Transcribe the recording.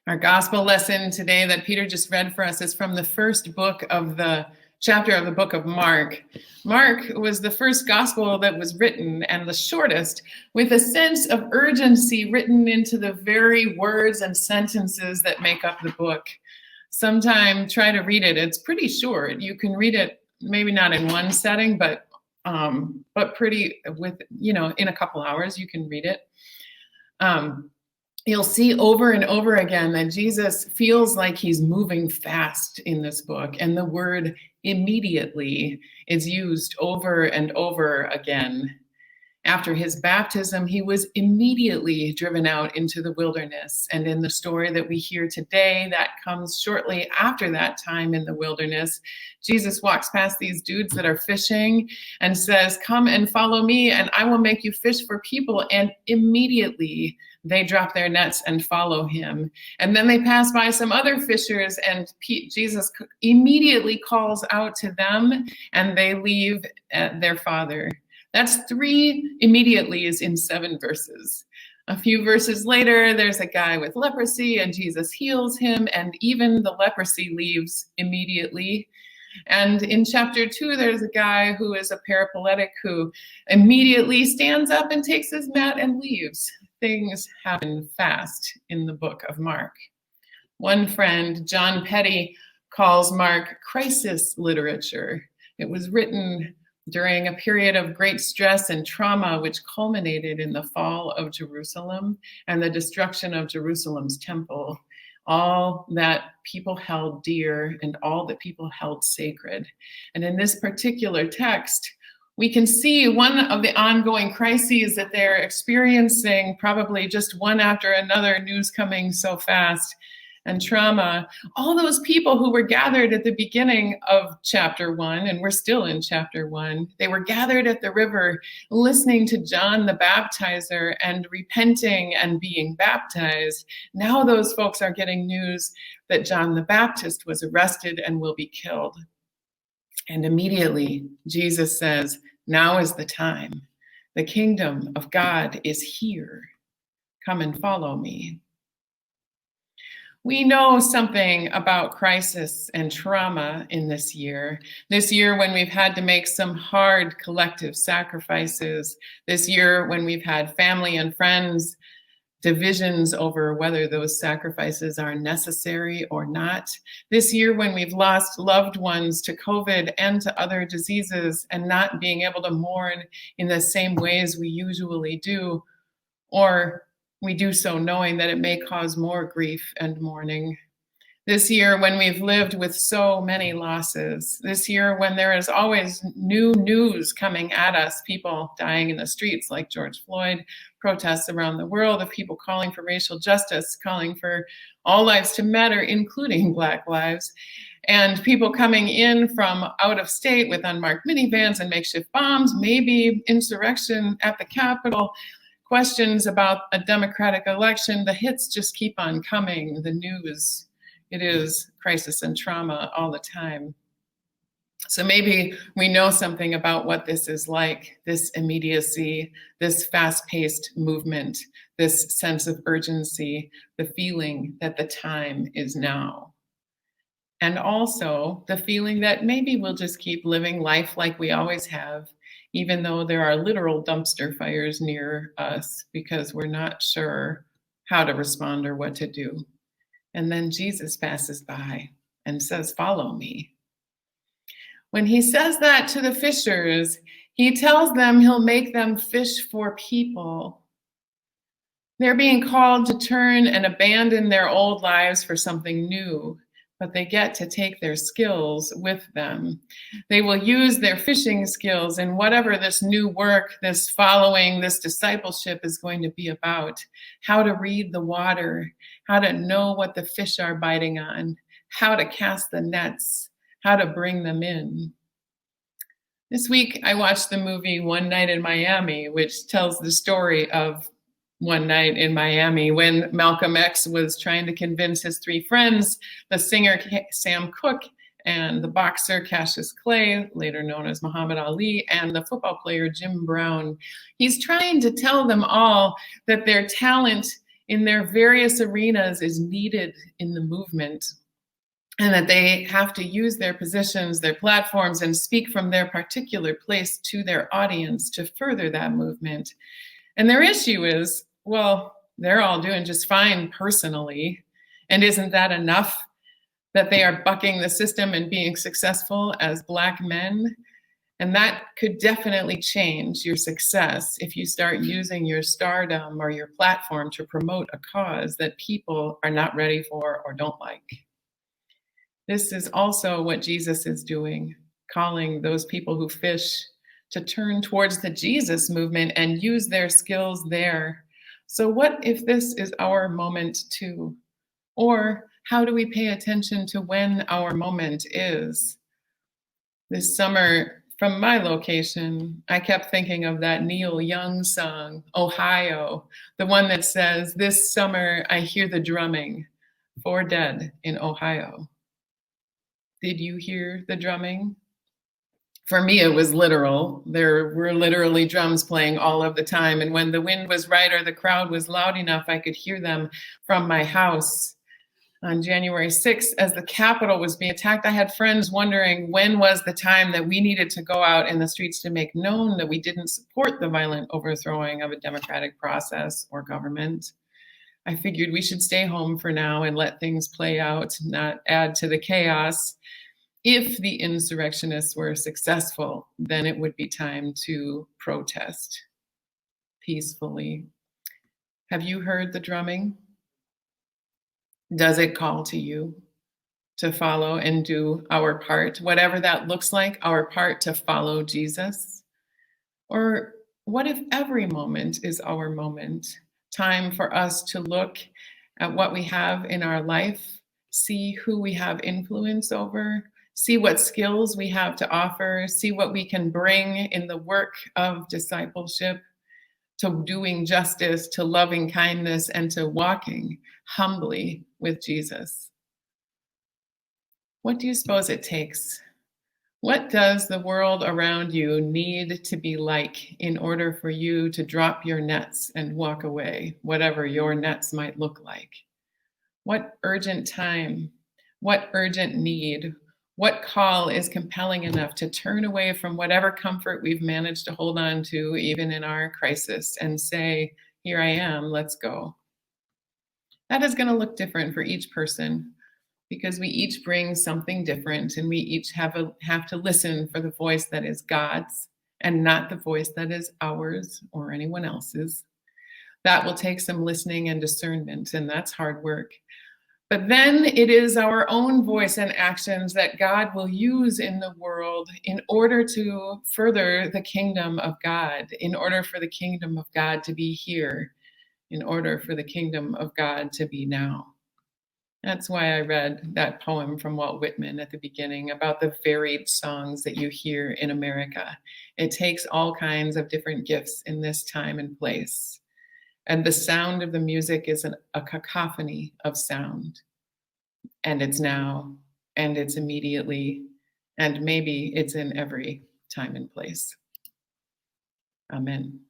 Our gospel lesson today that Peter just read for us is from the first book of the chapter of the book of Mark. Mark was the first gospel that was written and the shortest, with a sense of urgency written into the very words and sentences that make up the book. Sometime try to read it. It's pretty short. You can read it maybe not in one setting, but pretty with, in a couple hours you can read it. You'll see over and over again that Jesus feels like he's moving fast in this book, and the word immediately is used over and over again. After his baptism, he was immediately driven out into the wilderness. And in the story that we hear today, that comes shortly after that time in the wilderness, Jesus walks past these dudes that are fishing and says, "Come and follow me, and I will make you fish for people." And immediately they drop their nets and follow him. And then they pass by some other fishers, and Jesus immediately calls out to them, and they leave their father. That's 3 immediatelys in 7 verses. A few verses later, there's a guy with leprosy, and Jesus heals him, and even the leprosy leaves immediately. And in chapter 2, there's a guy who is a paraplegic who immediately stands up and takes his mat and leaves. Things happen fast in the book of Mark. One friend, John Petty, calls Mark crisis literature. It was written during a period of great stress and trauma, which culminated in the fall of Jerusalem and the destruction of Jerusalem's temple, all that people held dear and all that people held sacred. And in this particular text, we can see one of the ongoing crises that they're experiencing, probably just one after another, news coming so fast, and trauma. All those people who were gathered at the beginning of chapter 1, and we're still in chapter 1, they were gathered at the river listening to John the Baptizer and repenting and being baptized. Now those folks are getting news that John the Baptist was arrested and will be killed. And immediately Jesus says, "Now is the time. The kingdom of God is here. Come and follow me." We know something about crisis and trauma in this year when we've had to make some hard collective sacrifices, this year when we've had family and friends divisions over whether those sacrifices are necessary or not, this year when we've lost loved ones to COVID and to other diseases and not being able to mourn in the same ways we usually do, or we do so knowing that it may cause more grief and mourning. This year when we've lived with so many losses, this year when there is always new news coming at us, people dying in the streets like George Floyd, protests around the world of people calling for racial justice, calling for all lives to matter, including Black lives, and people coming in from out of state with unmarked minivans and makeshift bombs, maybe insurrection at the Capitol, questions about a democratic election. The hits just keep on coming. The news, it is crisis and trauma all the time. So maybe we know something about what this is like, this immediacy, this fast-paced movement, this sense of urgency, the feeling that the time is now. And also the feeling that maybe we'll just keep living life like we always have, even though there are literal dumpster fires near us because we're not sure how to respond or what to do. And then Jesus passes by and says, "Follow me." When he says that to the fishers, he tells them he'll make them fish for people. They're being called to turn and abandon their old lives for something new, but they get to take their skills with them. They will use their fishing skills in whatever this new work, this following, this discipleship is going to be about. How to read the water, how to know what the fish are biting on, how to cast the nets, how to bring them in. This week, I watched the movie One Night in Miami, which tells the story of one night in Miami when Malcolm X was trying to convince his 3 friends, the singer Sam Cooke and the boxer Cassius Clay, later known as Muhammad Ali, and the football player Jim Brown. He's trying to tell them all that their talent in their various arenas is needed in the movement, and that they have to use their positions, their platforms, and speak from their particular place to their audience to further that movement. And their issue is, well, they're all doing just fine personally, and isn't that enough that they are bucking the system and being successful as Black men? And that could definitely change your success if you start using your stardom or your platform to promote a cause that people are not ready for or don't like. This is also what Jesus is doing, calling those people who fish to turn towards the Jesus movement and use their skills there. So what if this is our moment too? Or how do we pay attention to when our moment is? This summer, from my location, I kept thinking of that Neil Young song, Ohio, the one that says, "This summer I hear the drumming, 4 dead in Ohio." Did you hear the drumming? For me, it was literal. There were literally drums playing all of the time. And when the wind was right or the crowd was loud enough, I could hear them from my house. On January 6th, as the Capitol was being attacked, I had friends wondering when was the time that we needed to go out in the streets to make known that we didn't support the violent overthrowing of a democratic process or government. I figured we should stay home for now and let things play out, not add to the chaos. If the insurrectionists were successful, then it would be time to protest peacefully. Have you heard the drumming? Does it call to you to follow and do our part, whatever that looks like, our part to follow Jesus? Or what if every moment is our moment? Time for us to look at what we have in our life, see who we have influence over, see what skills we have to offer, see what we can bring in the work of discipleship, to doing justice, to loving kindness, and to walking humbly with Jesus. What do you suppose it takes? What does the world around you need to be like in order for you to drop your nets and walk away, whatever your nets might look like? What urgent time, what urgent need, what call is compelling enough to turn away from whatever comfort we've managed to hold on to, even in our crisis, and say, here I am, let's go? That is going to look different for each person because we each bring something different, and we each have to listen for the voice that is God's and not the voice that is ours or anyone else's. That will take some listening and discernment, and that's hard work. But then it is our own voice and actions that God will use in the world in order to further the kingdom of God, in order for the kingdom of God to be here, in order for the kingdom of God to be now. That's why I read that poem from Walt Whitman at the beginning about the varied songs that you hear in America. It takes all kinds of different gifts in this time and place. And the sound of the music is a cacophony of sound. And it's now, and it's immediately, and maybe it's in every time and place. Amen.